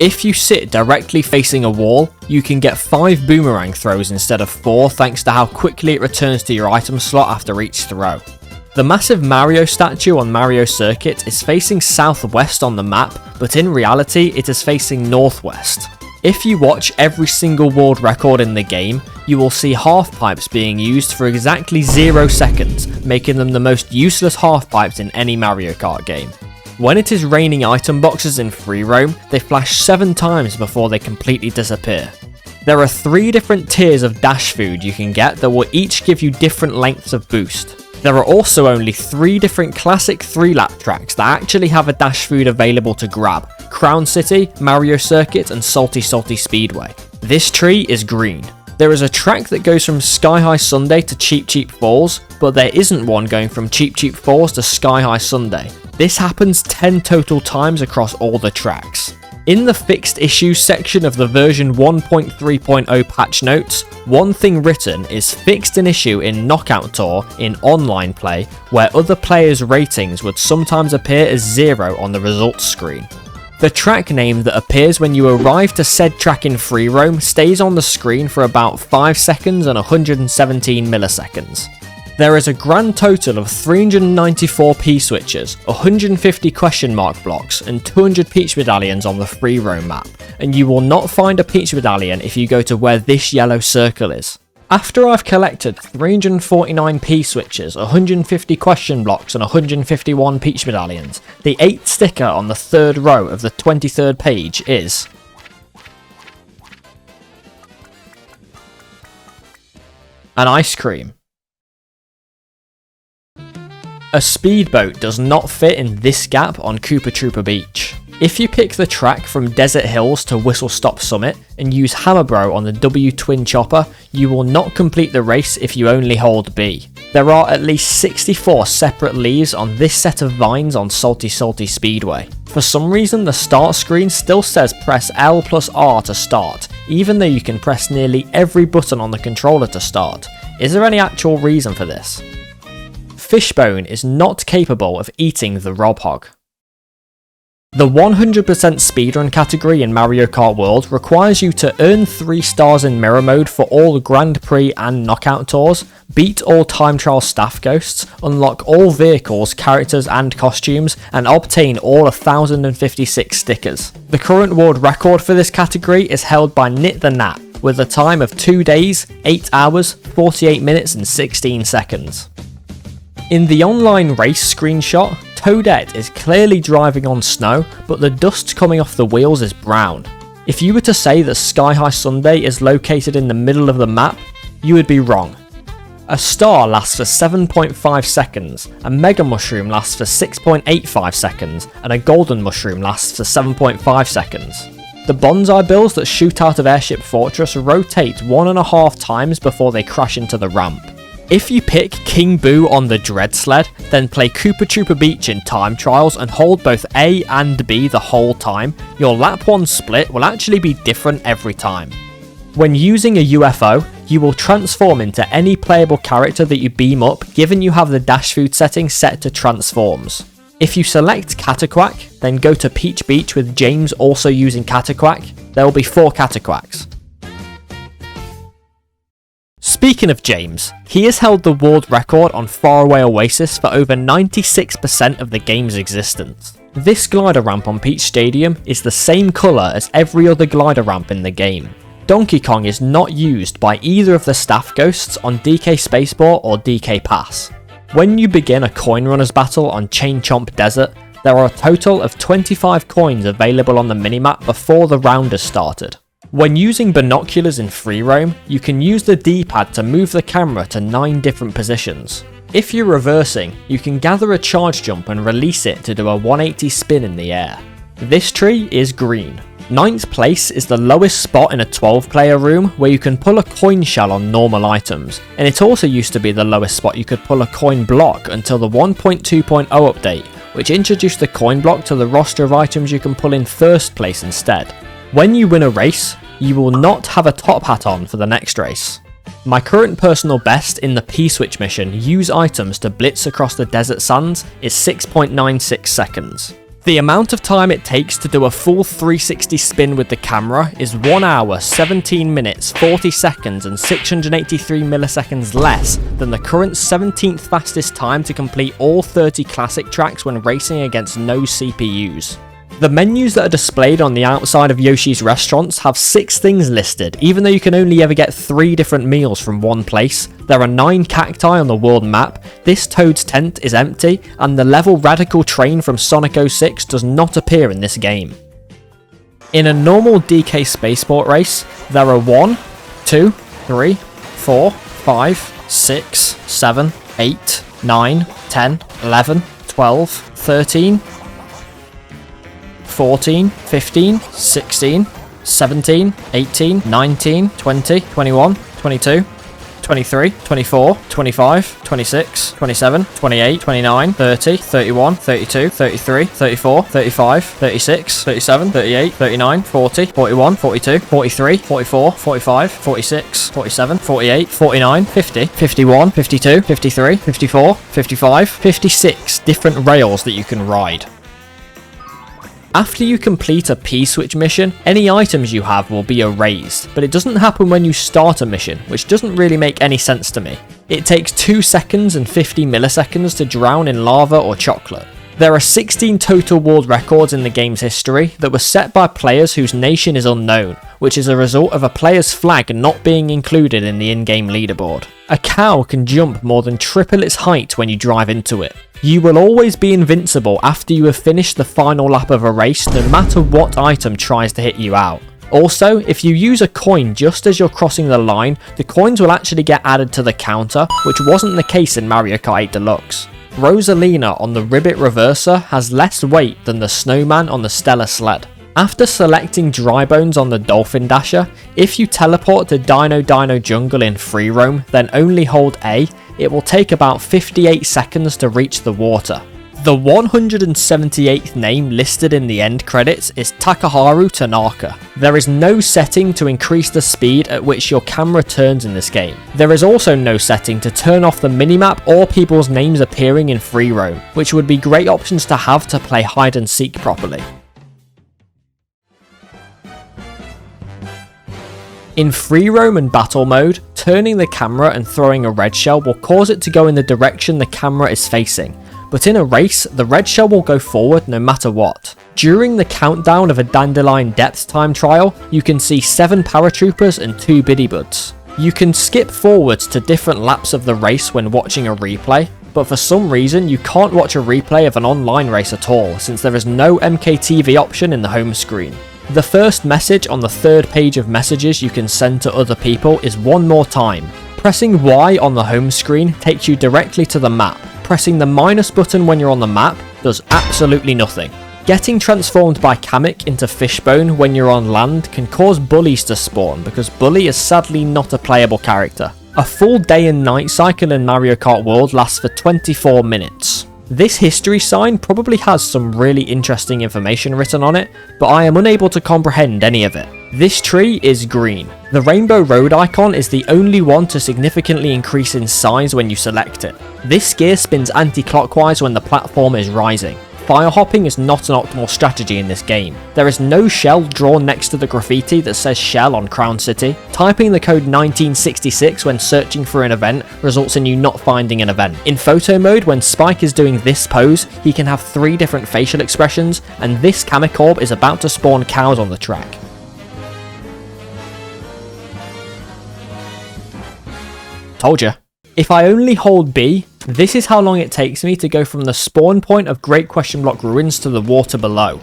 If you sit directly facing a wall, you can get 5 boomerang throws instead of 4 thanks to how quickly it returns to your item slot after each throw. The massive Mario statue on Mario Circuit is facing southwest on the map, but in reality it is facing northwest. If you watch every single world record in the game, you will see half pipes being used for exactly 0 seconds, making them the most useless half pipes in any Mario Kart game. When it is raining item boxes in free roam, they flash 7 times before they completely disappear. There are 3 different tiers of dash food you can get that will each give you different lengths of boost. There are also only 3 different classic 3-lap tracks that actually have a dash food available to grab: Crown City, Mario Circuit and Salty Speedway. This tree is green. There is a track that goes from Sky High Sunday to Cheap Cheap Falls, but there isn't one going from Cheap Cheap Falls to Sky High Sunday. This happens 10 total times across all the tracks. In the fixed issues section of the version 1.3.0 patch notes, one thing written is fixed an issue in Knockout Tour in online play where other players' ratings would sometimes appear as 0 on the results screen. The track name that appears when you arrive to said track in free roam stays on the screen for about 5 seconds and 117 milliseconds. There is a grand total of 394 P-switches, 150 question mark blocks and 200 Peach medallions on the free roam map, and you will not find a Peach medallion if you go to where this yellow circle is. After I've collected 349 P-switches, 150 question blocks and 151 Peach medallions, the 8th sticker on the 3rd row of the 23rd page is an ice cream. A speedboat does not fit in this gap on Koopa Troopa Beach. If you pick the track from Desert Hills to Whistle Stop Summit and use Hammer Bro on the W Twin Chopper, you will not complete the race if you only hold B. There are at least 64 separate leaves on this set of vines on Salty Speedway. For some reason the start screen still says press L plus R to start, even though you can press nearly every button on the controller to start. Is there any actual reason for this? Fishbone is not capable of eating the Rob Hog. The 100% speedrun category in Mario Kart World requires you to earn 3 stars in mirror mode for all Grand Prix and Knockout Tours, beat all time trial staff ghosts, unlock all vehicles, characters and costumes, and obtain all 1056 stickers. The current world record for this category is held by Knit the Nap, with a time of 2 days, 8 hours, 48 minutes and 16 seconds. In the online race screenshot, Toadette is clearly driving on snow, but the dust coming off the wheels is brown. If you were to say that Sky High Sunday is located in the middle of the map, you would be wrong. A star lasts for 7.5 seconds, a Mega Mushroom lasts for 6.85 seconds, and a Golden Mushroom lasts for 7.5 seconds. The bonsai bills that shoot out of Airship Fortress rotate 1.5 times before they crash into the ramp. If you pick King Boo on the Dread Sled, then play Koopa Troopa Beach in time trials and hold both A and B the whole time, your lap 1 split will actually be different every time. When using a UFO, you will transform into any playable character that you beam up, given you have the dash food setting set to transforms. If you select Cataquack, then go to Peach Beach with James also using Cataquack, there will be 4 Cataquacks. Speaking of James, he has held the world record on Faraway Oasis for over 96% of the game's existence. This glider ramp on Peach Stadium is the same colour as every other glider ramp in the game. Donkey Kong is not used by either of the staff ghosts on DK Spaceport or DK Pass. When you begin a coin runners battle on Chain Chomp Desert, there are a total of 25 coins available on the minimap before the round has started. When using binoculars in free roam, you can use the D-pad to move the camera to 9 different positions. If you're reversing, you can gather a charge jump and release it to do a 180 spin in the air. This tree is green. 9th place is the lowest spot in a 12-player room where you can pull a coin shell on normal items, and it also used to be the lowest spot you could pull a coin block until the 1.2.0 update, which introduced the coin block to the roster of items you can pull in 1st place instead. When you win a race, you will not have a top hat on for the next race. My current personal best in the P-switch mission, use items to blitz across the desert sands, is 6.96 seconds. The amount of time it takes to do a full 360 spin with the camera is 1 hour, 17 minutes, 40 seconds and 683 milliseconds less than the current 17th fastest time to complete all 30 classic tracks when racing against no CPUs. The menus that are displayed on the outside of Yoshi's restaurants have 6 things listed, even though you can only ever get 3 different meals from one place. There are 9 cacti on the world map, this Toad's tent is empty, and the level Radical Train from Sonic 06 does not appear in this game. In a normal DK Spaceport race, there are 1, 2, 3, 4, 5, 6, 7, 8, 9, 10, 11, 12, 13, 14, 15, 16, 17, 18, 19, 20, 21, 22, 23, 24, 25, 26, 27, 28, 29, 30, 31, 32, 33, 34, 35, 36, 37, 38, 39, 40, 41, 42, 43, 44, 45, 46, 47, 48, 49, 50, 51, 52, 53, 54, 55, 56 different rails that you can ride. After you complete a P-switch mission, any items you have will be erased, but it doesn't happen when you start a mission, which doesn't really make any sense to me. It takes 2 seconds and 50 milliseconds to drown in lava or chocolate. There are 16 total world records in the game's history that were set by players whose nation is unknown, which is a result of a player's flag not being included in the in-game leaderboard. A cow can jump more than triple its height when you drive into it. You will always be invincible after you have finished the final lap of a race, no matter what item tries to hit you out. Also, if you use a coin just as you're crossing the line, the coins will actually get added to the counter, which wasn't the case in Mario Kart 8 Deluxe. Rosalina on the Ribbit Reverser has less weight than the Snowman on the Stellar Sled. After selecting Dry Bones on the Dolphin Dasher, if you teleport to Dino Dino Jungle in free roam, then only hold A, it will take about 58 seconds to reach the water. The 178th name listed in the end credits is Takaharu Tanaka. There is no setting to increase the speed at which your camera turns in this game. There is also no setting to turn off the minimap or people's names appearing in free roam, which would be great options to have to play hide and seek properly. In free roam and battle mode, turning the camera and throwing a red shell will cause it to go in the direction the camera is facing, but in a race, the red shell will go forward no matter what. During the countdown of a Dandelion Depth time trial, you can see 7 paratroopers and 2 Biddybuds. You can skip forwards to different laps of the race when watching a replay, but for some reason you can't watch a replay of an online race at all, since there is no MKTV option in the home screen. The first message on the 3rd page of messages you can send to other people is one more time. Pressing Y on the home screen takes you directly to the map. Pressing the minus button when you're on the map does absolutely nothing. Getting transformed by Kamek into Fishbone when you're on land can cause bullies to spawn, because Bully is sadly not a playable character. A full day and night cycle in Mario Kart World lasts for 24 minutes. This history sign probably has some really interesting information written on it, but I am unable to comprehend any of it. This tree is green. The Rainbow Road icon is the only one to significantly increase in size when you select it. This gear spins anti-clockwise when the platform is rising. Fire hopping is not an optimal strategy in this game. There is no shell drawn next to the graffiti that says shell on Crown City. Typing the code 1966 when searching for an event results in you not finding an event. In photo mode, when Spike is doing this pose, he can have 3 different facial expressions, and this Kamek Orb is about to spawn cows on the track. Told ya. If I only hold B, this is how long it takes me to go from the spawn point of Great Question Block Ruins to the water below.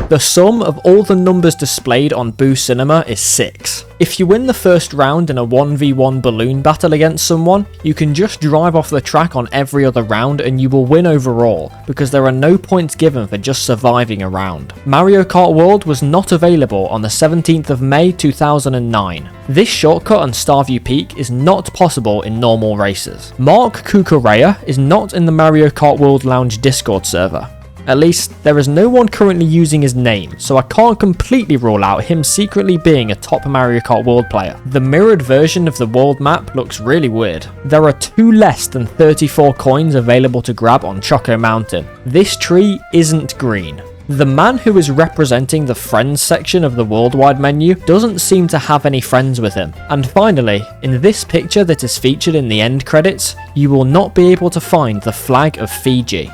The sum of all the numbers displayed on Boo Cinema is 6. If you win the first round in a 1v1 balloon battle against someone, you can just drive off the track on every other round and you will win overall, because there are no points given for just surviving a round. Mario Kart World was not available on the 17th of May 2009. This shortcut on Starview Peak is not possible in normal races. Mark Kukurea is not in the Mario Kart World Lounge Discord server. At least, there is no one currently using his name, so I can't completely rule out him secretly being a top Mario Kart World player. The mirrored version of the world map looks really weird. There are 2 less than 34 coins available to grab on Choco Mountain. This tree isn't green. The man who is representing the friends section of the worldwide menu doesn't seem to have any friends with him. And finally, in this picture that is featured in the end credits, you will not be able to find the flag of Fiji.